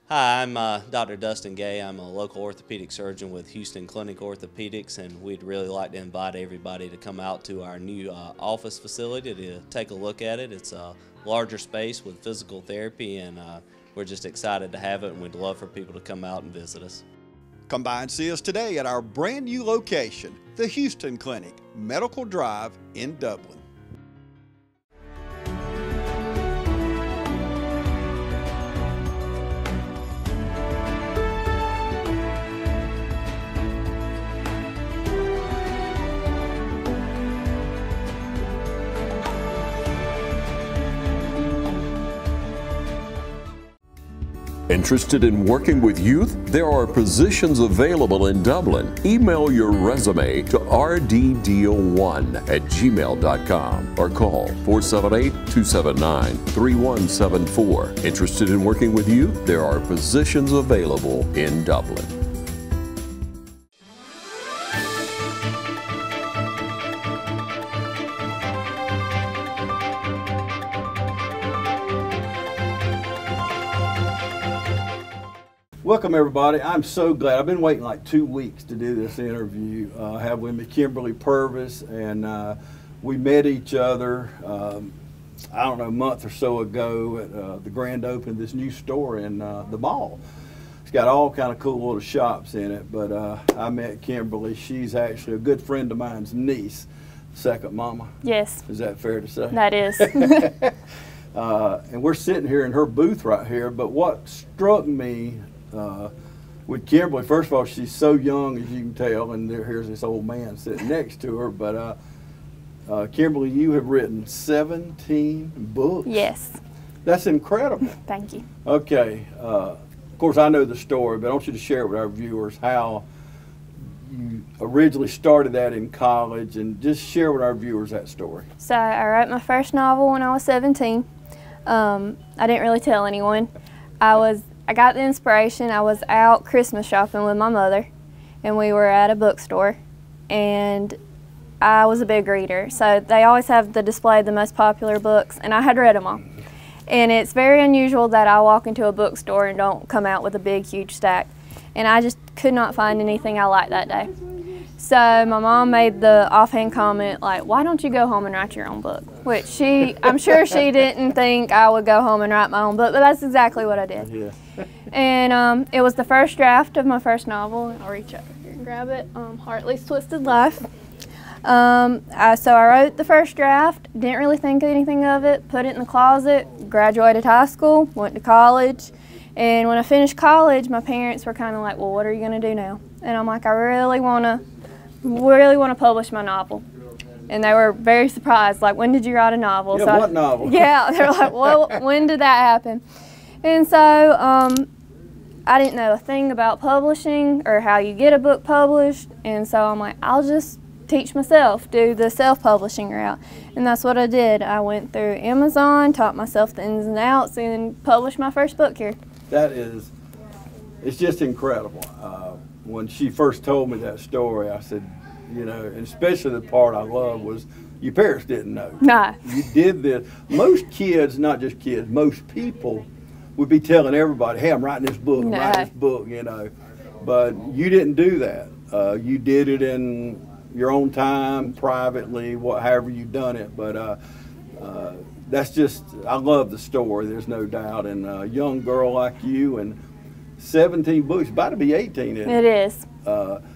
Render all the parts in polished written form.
Hi, I'm Dr. Dustin Gay. I'm a local orthopedic surgeon with Houston Clinic Orthopedics, and we'd really like to invite everybody to come out to our new office facility to take a look at it. It's a larger space with physical therapy, and we're just excited to have it, and we'd love for people to come out and visit us. Come by and see us today at our brand new location, the Houston Clinic, Medical Drive in Dublin. Interested in working with youth? There are positions available in Dublin. Email your resume to rddeal1@gmail.com or call 478-279-3174. Interested in working with youth? There are positions available in Dublin. Welcome everybody. I'm so glad. I've been waiting like 2 weeks to do this interview. I have with me Kimberly Purvis, and we met each other, I don't know, a month or so ago at the grand opening of this new store in the mall. It's got all kind of cool little shops in it, but I met Kimberly. She's actually a good friend of mine's niece, second mama. Yes. Is that fair to say? That is. And we're sitting here in her booth right here, but what struck me with Kimberly, first of all, she's so young, as you can tell, and here's this old man sitting next to her, but Kimberly, you have written 17 books. Yes. That's incredible. Thank you. Okay. Of course, I know the story, but I want you to share with our viewers how you originally started that in college, and just share with our viewers that story. So I wrote my first novel when I was 17. I didn't really tell anyone. I got the inspiration. I was out Christmas shopping with my mother, and we were at a bookstore, and I was a big reader, so they always have the display of the most popular books, and I had read them all. And it's very unusual that I walk into a bookstore and don't come out with a big, huge stack, and I just could not find anything I liked that day. So my mom made the offhand comment, like, why don't you go home and write your own book? Which I'm sure she didn't think I would go home and write my own book, but that's exactly what I did. Yeah. And it was the first draft of my first novel. I'll reach over here and grab it, Hartley's Twisted Life. So I wrote the first draft, didn't really think anything of it, put it in the closet, graduated high school, went to college. And when I finished college, my parents were kind of like, well, what are you going to do now? And I'm like, I really want to publish my novel. And they were very surprised, like, when did you write a novel? Yeah, so what novel? Yeah, they were like, well, when did that happen? And so I didn't know a thing about publishing or how you get a book published. And so I'm like, I'll just teach myself, do the self-publishing route. And that's what I did. I went through Amazon, taught myself the ins and outs, and published my first book here. It's just incredible. When she first told me that story, I said, you know, and especially the part I love was your parents didn't know. Nah. You did this. Most kids, not just kids, most people would be telling everybody, hey, I'm writing this book, I'm writing this book, you know. But you didn't do that. You did it in your own time, privately, however you've done it. But that's just, I love the story, there's no doubt. And a young girl like you, and 17 books, about to be 18, isn't it? It is.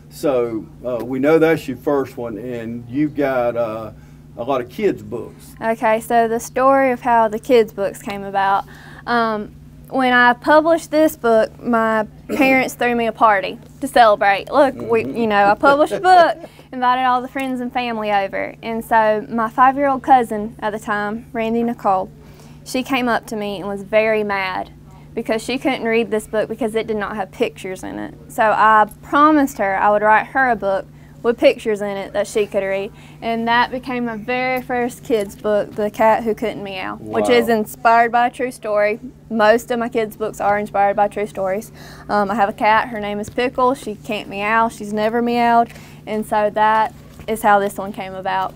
So we know that's your first one, and you've got a lot of kids' books. Okay, so the story of how the kids' books came about. When I published this book, my parents threw me a party to celebrate. Look, I published a book, invited all the friends and family over. And so my 5-year-old cousin at the time, Randy Nicole, she came up to me and was very mad because she couldn't read this book because it did not have pictures in it. So I promised her I would write her a book with pictures in it that she could read. And that became my very first kids book, The Cat Who Couldn't Meow, which is inspired by a true story. Most of my kids' books are inspired by true stories. I have a cat, her name is Pickle. She can't meow, she's never meowed. And so that is how this one came about.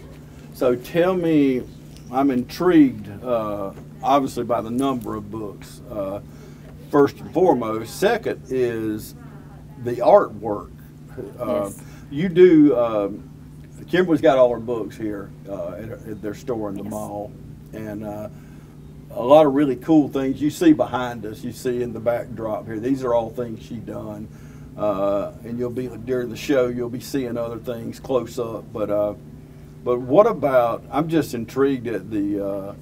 So tell me, I'm intrigued, obviously by the number of books. first and foremost. Second is the artwork. Yes. You do, Kimberly's got all her books here at their store in the mall, and a lot of really cool things you see behind us, you see in the backdrop here. These are all things she's done, and you'll be, during the show, you'll be seeing other things close up. But what about, I'm just intrigued at the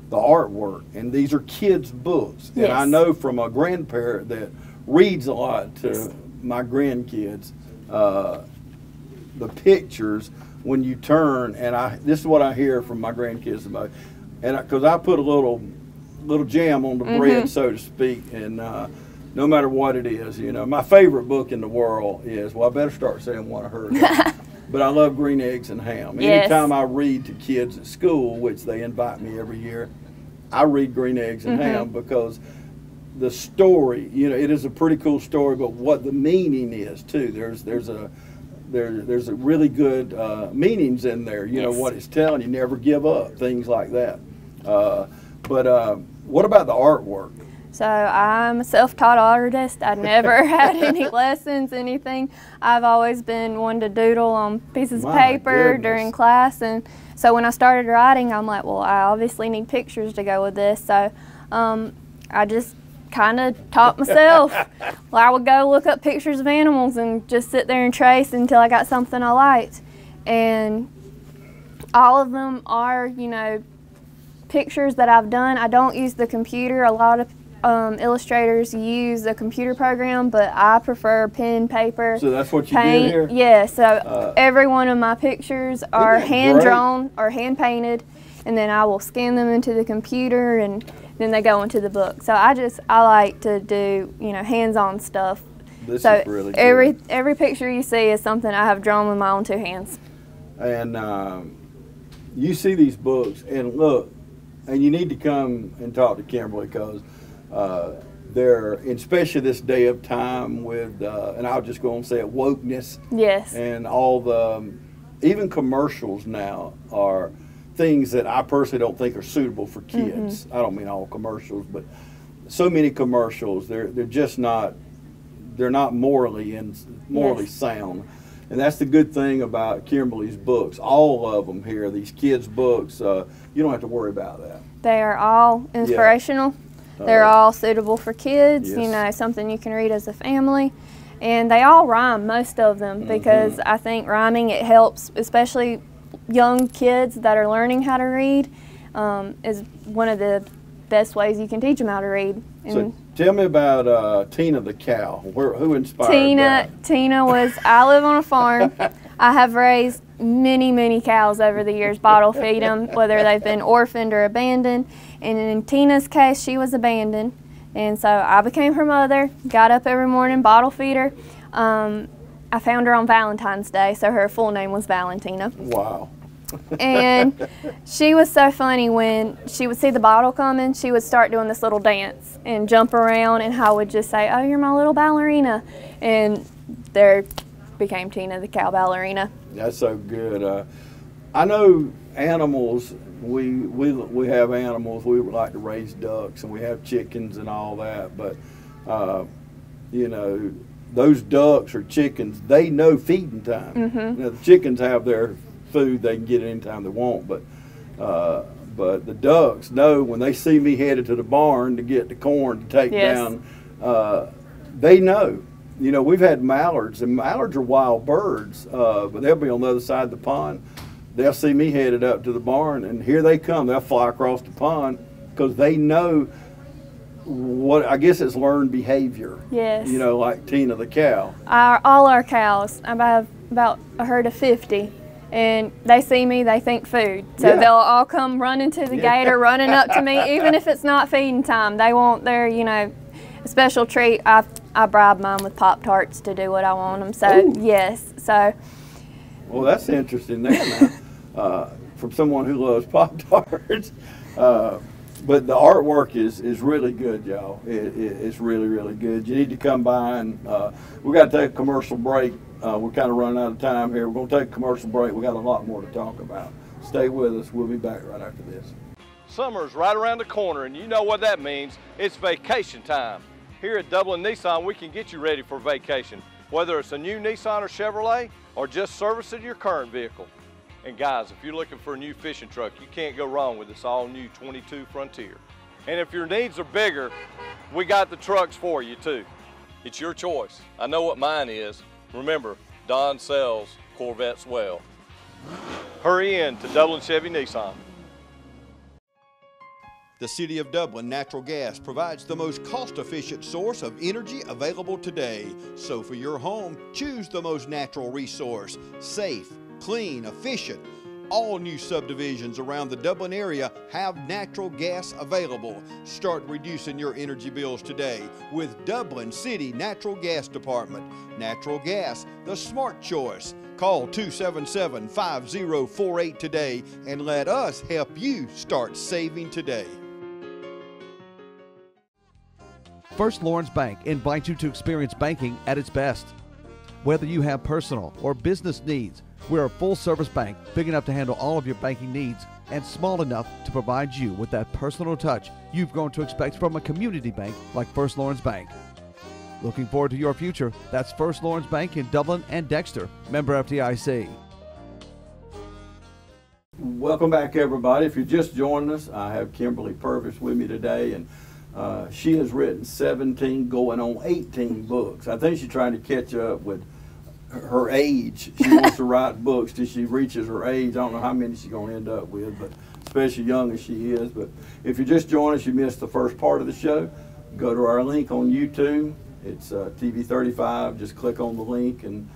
artwork, and these are kids' books. Yes. And I know from a grandparent that reads a lot to my grandkids, the pictures, when you turn, and this is what I hear from my grandkids about, and because I put a little jam on the bread, so to speak, and no matter what it is, you know, my favorite book in the world is, well, I better start saying one of hers, but I love Green Eggs and Ham. Yes. Anytime I read to kids at school, which they invite me every year, I read Green Eggs and Ham, because the story, you know, it is a pretty cool story, but what the meaning is too. There's a really good meanings in there. You know what it's telling you, never give up, things like that. But what about the artwork? So I'm a self-taught artist. I never had any lessons, anything. I've always been one to doodle on pieces of paper during class, and so when I started writing, I'm like, well, I obviously need pictures to go with this. So I just kind of taught myself. Well, I would go look up pictures of animals and just sit there and trace until I got something I liked. And all of them are, you know, pictures that I've done. I don't use the computer. A lot of illustrators use a computer program, but I prefer pen, paper, So that's what you paint. did here? Yeah, so every one of my pictures are hand-drawn or hand-painted, and then I will scan them into the computer, and then they go into the book. So I like to do, you know, hands-on stuff. This is really good. Every picture you see is something I have drawn with my own two hands. And you see these books, and look, and you need to come and talk to Kimberly, because they're, especially this day of time with, and I'll just go and say it, wokeness. Yes. And all the, even commercials now are things that I personally don't think are suitable for kids. I don't mean all commercials, but so many commercials, they're just not, they're not morally sound. And that's the good thing about Kimberly's books. All of them here, these kids' books, you don't have to worry about that. They are all inspirational. They're all suitable for kids, you know, something you can read as a family. And they all rhyme, most of them, because I think rhyming, it helps, especially young kids that are learning how to read, is one of the best ways you can teach them how to read. And so tell me about Tina the cow. Who inspired that? Tina was, I live on a farm. I have raised many cows over the years, bottle feed them, whether they've been orphaned or abandoned. And in Tina's case, she was abandoned. And so I became her mother, got up every morning, bottle feed her. I found her on Valentine's Day, so her full name was Valentina. Wow. And she was so funny. When she would see the bottle coming, she would start doing this little dance and jump around, and I would just say, oh, you're my little ballerina. And there became Tina the cow ballerina. That's so good. I know animals, we have animals. We like to raise ducks, and we have chickens and all that, but you know, those ducks or chickens, they know feeding time. Now, the chickens have their food, they can get it anytime they want, but the ducks know when they see me headed to the barn to get the corn to take down, they know. You know, we've had mallards, and mallards are wild birds, but they'll be on the other side of the pond. They'll see me headed up to the barn, and here they come. They'll fly across the pond because they know what, I guess it's learned behavior. Yes. You know, like Tina the cow. All our cows, I have about a herd of 50. And they see me, they think food. So they'll all come running to the gate or running up to me, even if it's not feeding time. They want their, you know, special treat. I bribe mine with Pop-Tarts to do what I want them. So, yes. So. Well, that's interesting there now, from someone who loves Pop-Tarts. But the artwork is really good, y'all. It's really good. You need to come by, and we got to take a commercial break. We're kind of running out of time here. We're going to take a commercial break. We got a lot more to talk about. Stay with us. We'll be back right after this. Summer's right around the corner, and you know what that means. It's vacation time. Here at Dublin Nissan, we can get you ready for vacation, whether it's a new Nissan or Chevrolet or just servicing your current vehicle. And guys, if you're looking for a new fishing truck, you can't go wrong with this all-new 22 Frontier. And if your needs are bigger, we got the trucks for you too. It's your choice. I know what mine is. Remember, Don sells Corvettes well. Hurry in to Dublin Chevy Nissan. The City of Dublin Natural Gas provides the most cost-efficient source of energy available today. So for your home, choose the most natural resource. Safe, clean, efficient. All new subdivisions around the Dublin area have natural gas available. Start reducing your energy bills today with Dublin City Natural Gas Department. Natural gas, the smart choice. Call 277-5048 today and let us help you start saving today. First Lawrence Bank invites you to experience banking at its best. Whether you have personal or business needs, we're a full-service bank big enough to handle all of your banking needs and small enough to provide you with that personal touch you've grown to expect from a community bank like First Lawrence Bank. Looking forward to your future? That's First Lawrence Bank in Dublin and Dexter, member FDIC. Welcome back, everybody. If you're just joining us, I have Kimberly Purvis with me today, and she has written 17 going on 18 books. I think she's trying to catch up with her age. She wants to write books till she reaches her age. I don't know how many she's going to end up with, but especially young as she is. But if you just joined us, you missed the first part of the show, go to our link on YouTube. It's TV 35. Just click on the link and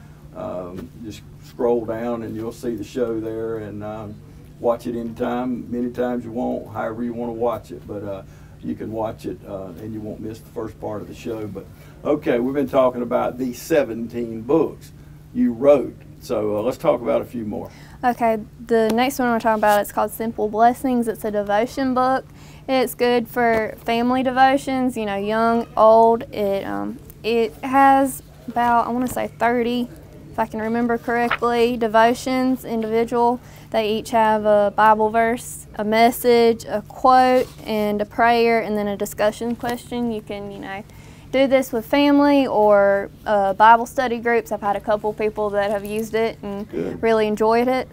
just scroll down and you'll see the show there, and watch it anytime, many times you want, however you want to watch it. But you can watch it and you won't miss the first part of the show. But okay, we've been talking about these 17 books you wrote. So let's talk about a few more. Okay, the next one we're talking about, it's called Simple Blessings. It's a devotion book. It's good for family devotions, you know, young, old. It has about, I want to say 30, if I can remember correctly, devotions, individual. They each have a Bible verse, a message, a quote, and a prayer, and then a discussion question. You can, you know, do this with family or Bible study groups. I've had a couple people that have used it and really enjoyed it.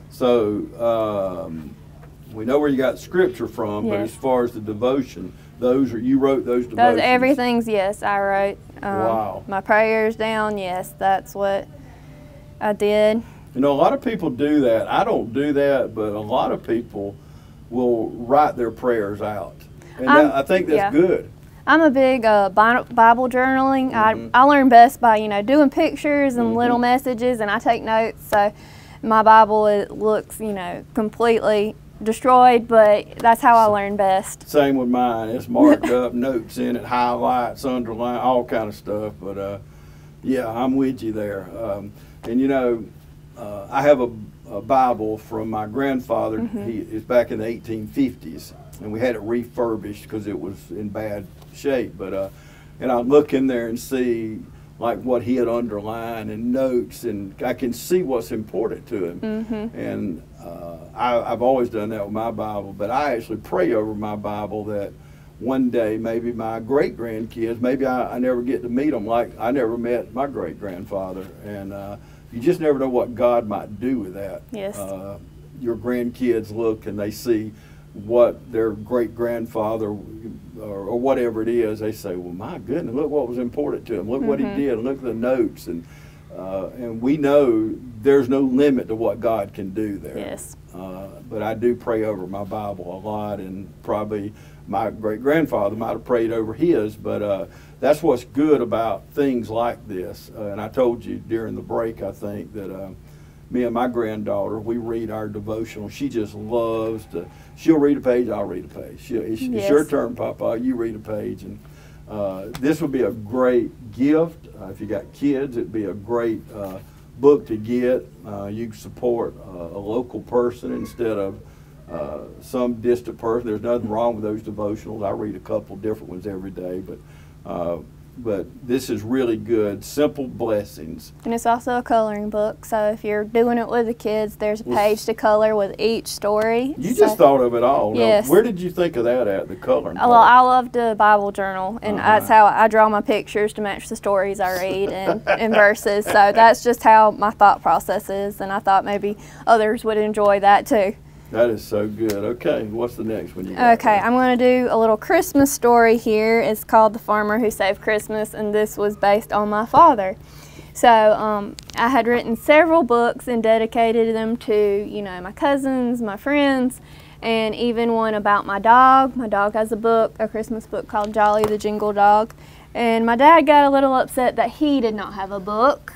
So we know where you got scripture from, but as far as the devotion, you wrote those devotions? Everything's, yes, I wrote. Wow. My prayers down, yes, that's what I did. You know, a lot of people do that. I don't do that, but a lot of people will write their prayers out. And I think that's good. I'm a big Bible journaling. I learn best by, you know, doing pictures and little messages, and I take notes. So my Bible, it looks, you know, completely destroyed, but that's how I learn best. Same with mine. It's marked up, notes in it, highlights, underline, all kind of stuff. But yeah, I'm with you there. And you know, I have a Bible from my grandfather. He is back in the 1850s, and we had it refurbished because it was in bad shape. But and I look in there and see like what he had underlined and notes, and I can see what's important to him. And I've always done that with my Bible, but I actually pray over my Bible that one day maybe my great-grandkids, maybe I never get to meet them like I never met my great-grandfather. And you just never know what God might do with that. Yes. Your grandkids look and they see what their great-grandfather or whatever it is, they say, well, my goodness, look what was important to him. Look what he did. Look at the notes. And we know there's no limit to what God can do there. Yes. But I do pray over my Bible a lot, and probably my great-grandfather might have prayed over his, but that's what's good about things like this. And I told you during the break, I think, that me and my granddaughter, we read our devotional. She just loves to, she'll read a page, I'll read a page. It's your turn, Papa, you read a page. And this would be a great gift. If you got kids, it'd be a great book to get. You can support a local person instead of some distant person. There's nothing wrong with those devotionals. I read a couple different ones every day, but but this is really good. Simple Blessings. And it's also a coloring book, so if you're doing it with the kids, there's a page to color with each story. You just thought of it all. Yes. Now, where did you think of that at, the coloring Well, I love the Bible journal, and that's how I draw my pictures to match the stories I read and verses. So that's just how my thought process is, and I thought maybe others would enjoy that too. That is so good. Okay, what's the next one you got? Okay, I'm going to do a little Christmas story here. It's called The Farmer Who Saved Christmas, and this was based on my father. So I had written several books and dedicated them to, you know, my cousins, my friends, and even one about my dog. My dog has a book, a Christmas book called Jolly the Jingle Dog. And my dad got a little upset that he did not have a book.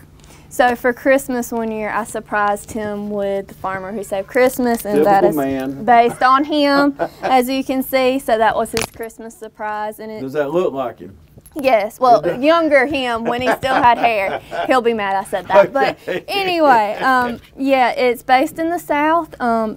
So for Christmas one year, I surprised him with The Farmer Who Saved Christmas, and that is based on him, as you can see. So that was his Christmas surprise. And does that look like him? Yes. Well, younger him when he still had hair. He'll be mad I said that. But anyway, yeah, it's based in the South.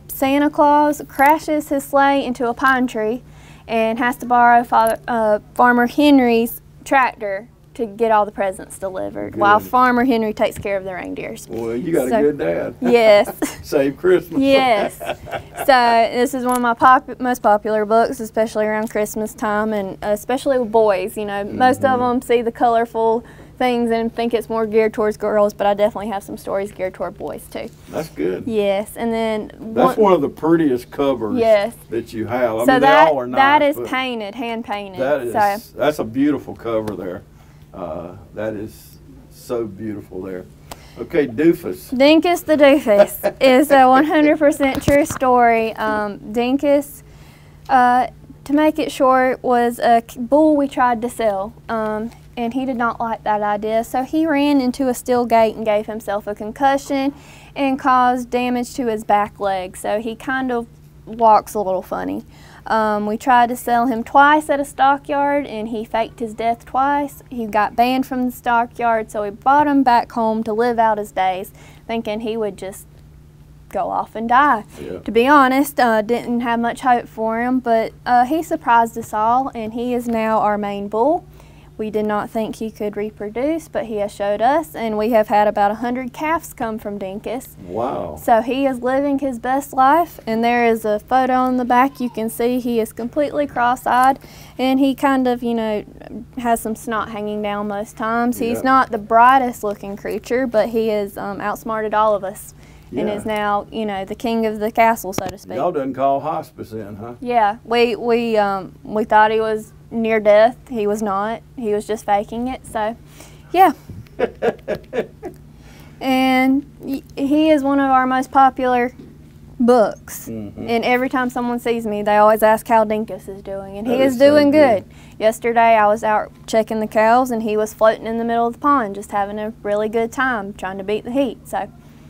Santa Claus crashes his sleigh into a pine tree and has to borrow Farmer Henry's tractor to get all the presents delivered, while Farmer Henry takes care of the reindeers. Well, you got a good dad. Yes. Save Christmas. Yes. So this is one of my most popular books, especially around Christmas time, and especially with boys. You know, most of them see the colorful things and think it's more geared towards girls, but I definitely have some stories geared toward boys too. That's good. Yes, and then that's one of the prettiest covers that you have. I mean, they all are nice. That is painted, hand painted. That is, that's a beautiful cover there. That is so beautiful there. Okay, Doofus. Dinkus the Doofus is a 100% true story. Dinkus, to make it short, was a bull we tried to sell, and he did not like that idea, so he ran into a steel gate and gave himself a concussion and caused damage to his back leg, so he kind of walks a little funny. We tried to sell him twice at a stockyard, and he faked his death twice. He got banned from the stockyard, so we brought him back home to live out his days, thinking he would just go off and die. Yeah. To be honest, didn't have much hope for him, but he surprised us all, and he is now our main bull. We did not think he could reproduce, but he has showed us, and we have had about 100 calves come from Dinkus. Wow. So he is living his best life, and there is a photo on the back. You can see he is completely cross-eyed, and he kind of, you know, has some snot hanging down most times. He's not the brightest looking creature, but he has outsmarted all of us. And is now, you know, the king of the castle, so to speak. Y'all done call hospice in, huh? Yeah, we thought he was near death. He was not. He was just faking it. So, yeah. And he is one of our most popular books. And every time someone sees me, they always ask how Dinkus is doing, and he is doing good. Yesterday, I was out checking the cows, and he was floating in the middle of the pond, just having a really good time, trying to beat the heat.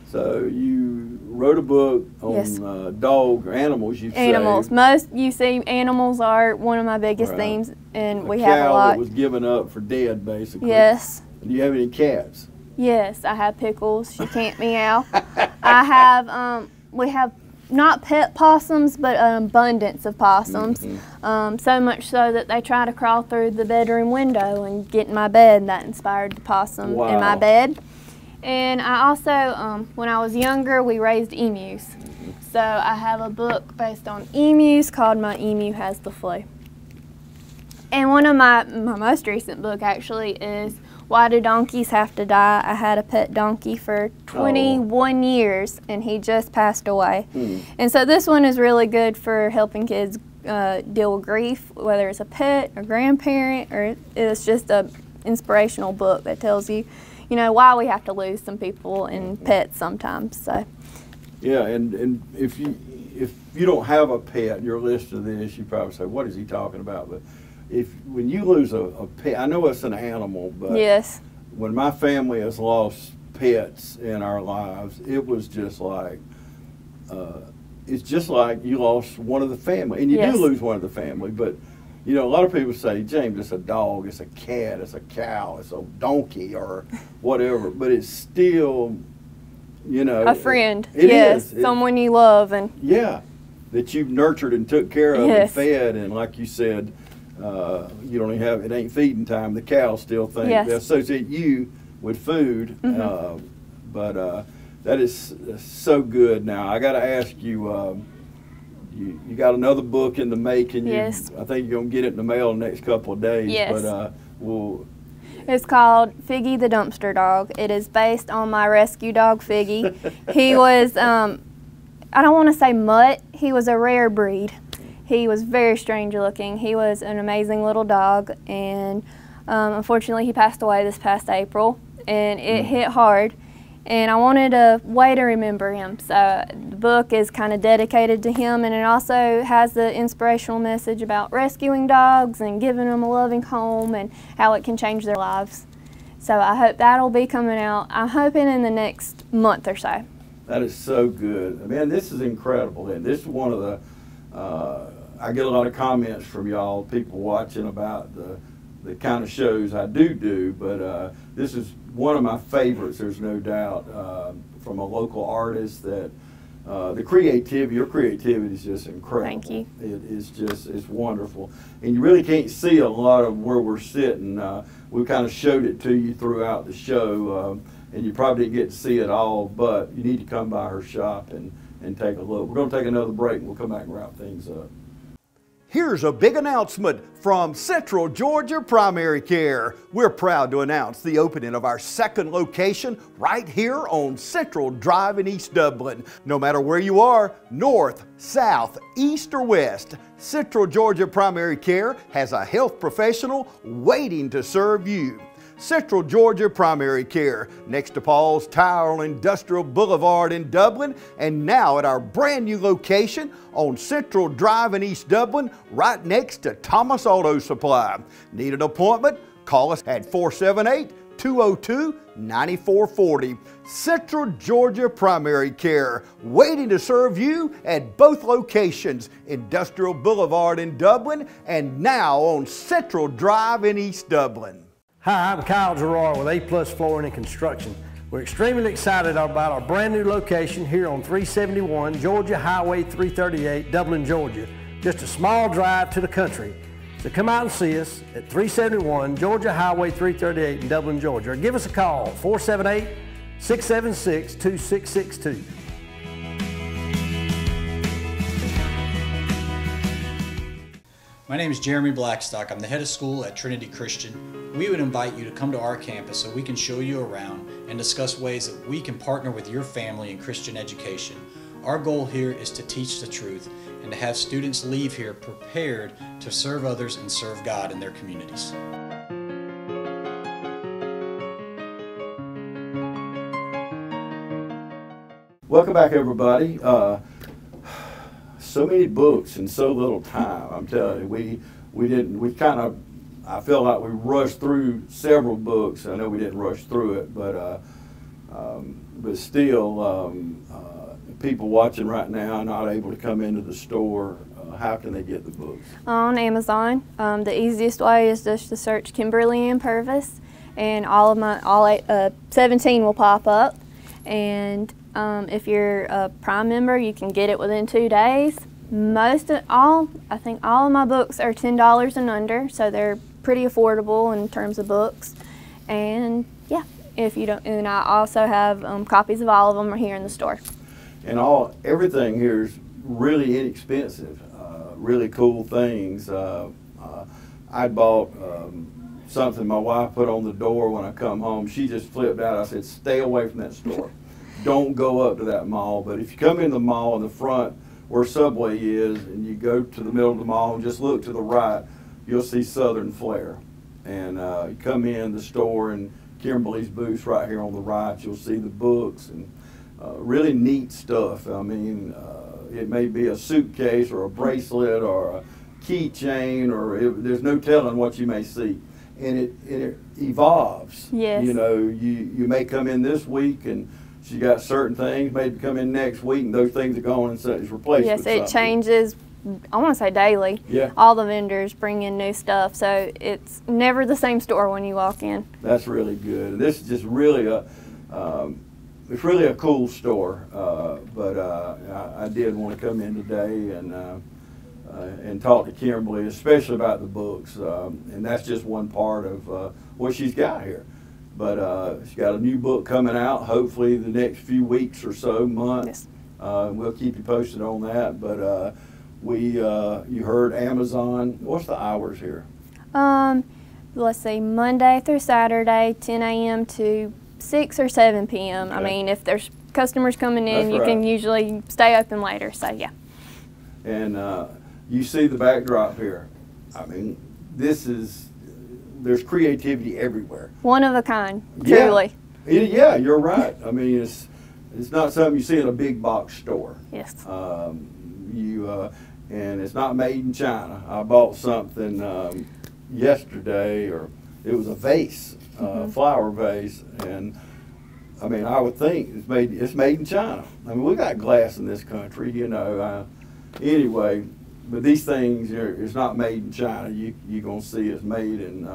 So you wrote a book on dog or animals. Animals. Most you see animals are one of my biggest themes, and we have a lot. A cow that was given up for dead, basically. Yes. Do you have any cats? Yes, I have Pickles. She can't meow. I have. We have not pet possums, but an abundance of possums. So much so that they try to crawl through the bedroom window and get in my bed. That inspired the possum in my bed. And I also, when I was younger, we raised emus. So I have a book based on emus called My Emu Has the Flu. And one of my most recent book actually is Why Do Donkeys Have to Die? I had a pet donkey for 21 years, and he just passed away. And so this one is really good for helping kids deal with grief, whether it's a pet, a grandparent, or it's just an inspirational book that tells you, you know, why we have to lose some people and pets sometimes. So. Yeah, and if you don't have a pet and you're listening to this, you probably say, what is he talking about? But when you lose a pet, I know it's an animal, but when my family has lost pets in our lives, it was just like, it's just like you lost one of the family. And you do lose one of the family, but you know, a lot of people say, James, it's a dog, it's a cat, it's a cow, it's a donkey, or whatever. But it's still, you know, a friend. It is. Someone you love, and that you've nurtured and took care of and fed, and like you said, you don't even have, it ain't feeding time. The cows still think they associate you with food. But that is so good. Now I got to ask you, you got another book in the making. Yes. I think you're gonna get it in the mail in the next couple of days. Yes. But it's called Figgy the Dumpster Dog. It is based on my rescue dog, Figgy. He was, I don't want to say mutt, he was a rare breed. He was very strange looking. He was an amazing little dog, and unfortunately he passed away this past April, and it hit hard. And I wanted a way to remember him, so the book is kind of dedicated to him, and it also has the inspirational message about rescuing dogs and giving them a loving home and how it can change their lives. So I hope that'll be coming out, I'm hoping in the next month or so. That is so good. Man, this is incredible. And this is one of the, I get a lot of comments from y'all, people watching about the kind of shows I do, but this is one of my favorites, there's no doubt, from a local artist that the creativity, your creativity is just incredible. Thank you. It is just, it's wonderful. And you really can't see a lot of where we're sitting. We kind of showed it to you throughout the show, and you probably didn't get to see it all, but you need to come by her shop and take a look. We're going to take another break and we'll come back and wrap things up. Here's a big announcement from Central Georgia Primary Care. We're proud to announce the opening of our second location right here on Central Drive in East Dublin. No matter where you are, north, south, east, or west, Central Georgia Primary Care has a health professional waiting to serve you. Central Georgia Primary Care, next to Paul's Tire on Industrial Boulevard in Dublin, and now at our brand new location on Central Drive in East Dublin, right next to Thomas Auto Supply. Need an appointment? Call us at 478-202-9440. Central Georgia Primary Care, waiting to serve you at both locations, Industrial Boulevard in Dublin, and now on Central Drive in East Dublin. Hi, I'm Kyle Gerard with A+ Flooring and Construction. We're extremely excited about our brand new location here on 371 Georgia Highway 338, Dublin, Georgia. Just a small drive to the country. So come out and see us at 371 Georgia Highway 338 in Dublin, Georgia, or give us a call, 478-676-2662. My name is Jeremy Blackstock. I'm the head of school at Trinity Christian. We would invite you to come to our campus so we can show you around and discuss ways that we can partner with your family in Christian education. Our goal here is to teach the truth and to have students leave here prepared to serve others and serve God in their communities. Welcome back, everybody. So many books in so little time. I'm telling you, I feel like we rushed through several books. I know we didn't rush through it, but still, people watching right now not able to come into the store. How can they get the books? On Amazon. The easiest way is just to search Kimberly and Purvis, and all 17 will pop up. And if you're a Prime member, you can get it within 2 days. I think all of my books are $10 and under, so they're pretty affordable in terms of books. And yeah, if you don't, and I also have copies of all of them here in the store. And everything here is really inexpensive. Really cool things. I bought something my wife put on the door when I come home. She just flipped out. I said, stay away from that store. Don't go up to that mall. But if you come in the mall in the front where Subway is and you go to the middle of the mall and just look to the right, you'll see Southern Flair. And you come in the store and Kimberly's booth right here on the right, you'll see the books and really neat stuff. I mean, it may be a suitcase or a bracelet or a keychain, or there's no telling what you may see. And it evolves. Yes. You know, you may come in this week and she got certain things, maybe come in next week and those things are gone and it's replaced with something. Yes, it changes, I want to say daily. Yeah. All the vendors bring in new stuff, so it's never the same store when you walk in. That's really good. This is just really it's really a cool store, but I did want to come in today and and talk to Kimberly, especially about the books. And that's just one part of what she's got here. But she's got a new book coming out, hopefully the next few weeks or so, months. Yes. We'll keep you posted on that. But you heard Amazon. What's the hours here? Let's see, Monday through Saturday, 10 a.m. to 6 or 7 p.m. Okay. I mean, if there's customers coming in, you can usually stay open later, so yeah. And you see the backdrop here. I mean, there's creativity everywhere. One of a kind, truly. Yeah, you're right. I mean, it's not something you see in a big box store. Yes. And it's not made in China. I bought something yesterday, or it was a vase, flower vase, and I mean, I would think it's made in China. I mean, we got glass in this country, you know. Anyway, but these things, it's not made in China. You're gonna see it's made in.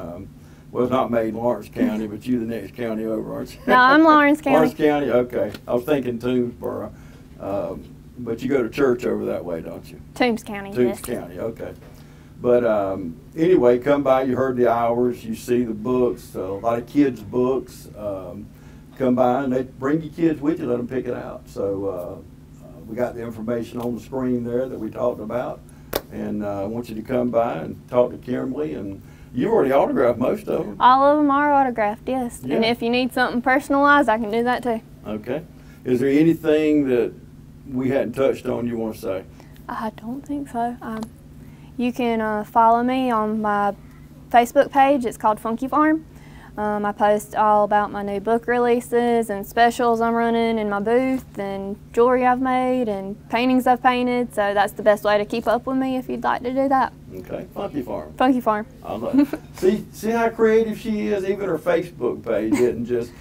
Well, it's not made in Lawrence County, but you're the next county over, aren't you? No, I'm Lawrence County. Lawrence County, okay. I was thinking Toomsboro, but you go to church over that way, don't you? Toombs County. Toombs County, okay. But anyway, come by. You heard the hours. You see the books. A lot of kids' books. Come by and they bring your kids with you. Let them pick it out. So we got the information on the screen there that we talked about, and I want you to come by and talk to Kimberly. And you've already autographed most of them. All of them are autographed, yes. Yeah. And if you need something personalized, I can do that too. Okay. Is there anything that we hadn't touched on you want to say? I don't think so. You can follow me on my Facebook page. It's called Funky Farm. I post all about my new book releases and specials I'm running in my booth, and jewelry I've made and paintings I've painted. So that's the best way to keep up with me if you'd like to do that. Okay, Funky Farm. Funky Farm. I love it. See how creative she is? Even her Facebook page isn't just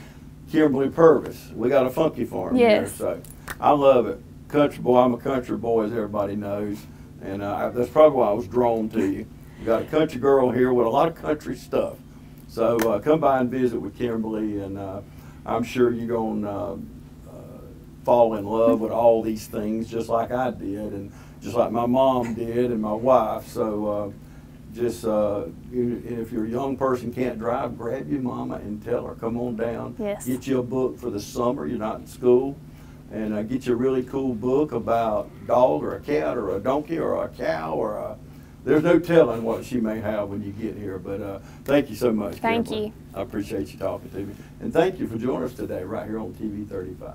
Kimberly Purvis. We got a Funky Farm here. So I love it. Country boy, I'm a country boy, as everybody knows. And that's probably why I was drawn to you. You got a country girl here with a lot of country stuff. So come by and visit with Kimberly, and I'm sure you're going to fall in love with all these things just like I did, and just like my mom did and my wife. So if you're a young person can't drive, grab your mama and tell her, come on down. Yes. Get you a book for the summer. You're not in school. And get you a really cool book about a dog or a cat or a donkey or a cow or a... There's no telling what she may have when you get here. But thank you so much, Thank Kimberly. you. I appreciate you talking to me. And thank you for joining us today right here on TV 35.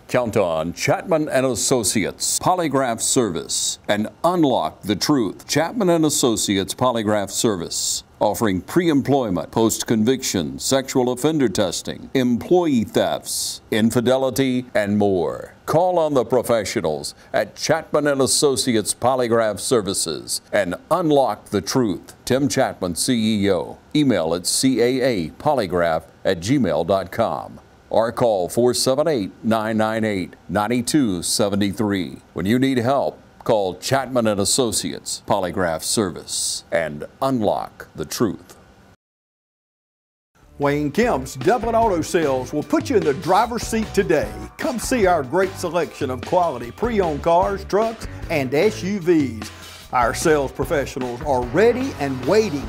Count on Chapman & Associates Polygraph Service and unlock the truth. Chapman & Associates Polygraph Service, offering pre-employment, post-conviction, sexual offender testing, employee thefts, infidelity, and more. Call on the professionals at Chapman & Associates Polygraph Services and unlock the truth. Tim Chapman, CEO. Email at caapolygraph@gmail.com. or call 478-998-9273. When you need help, call Chapman & Associates Polygraph Service and unlock the truth. Wayne Kemp's Dublin Auto Sales will put you in the driver's seat today. Come see our great selection of quality pre-owned cars, trucks, and SUVs. Our sales professionals are ready and waiting.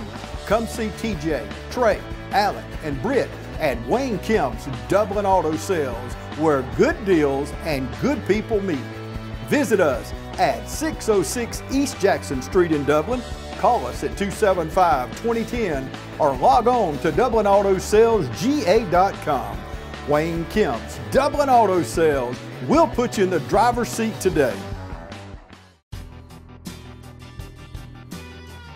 Come see TJ, Trey, Alec, and Britt at Wayne Kemp's Dublin Auto Sales, where good deals and good people meet. Visit us at 606 East Jackson Street in Dublin. Call us at 275-2010 or log on to DublinAutoSalesGA.com. Wayne Kemp's Dublin Auto Sales will put you in the driver's seat today.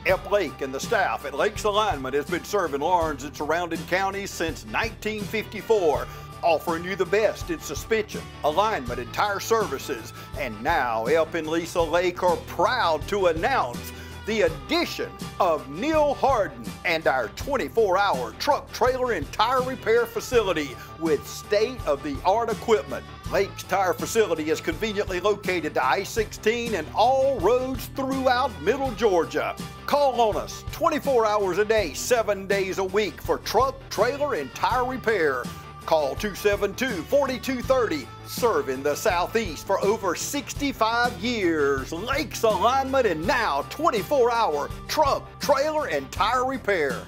Ep Lake and the staff at Lakes Alignment has been serving Lawrence and surrounding counties since 1954, offering you the best in suspension, alignment, and tire services. And now Ep and Lisa Lake are proud to announce the addition of Neil Harden and our 24-hour truck, trailer, and tire repair facility with state-of-the-art equipment. Lake's Tire Facility is conveniently located to I-16 and all roads throughout Middle Georgia. Call on us 24 hours a day, 7 days a week for truck, trailer, and tire repair. Call 272-4230, serving the Southeast for over 65 years. Lake's Alignment and now 24-hour truck, trailer, and tire repair.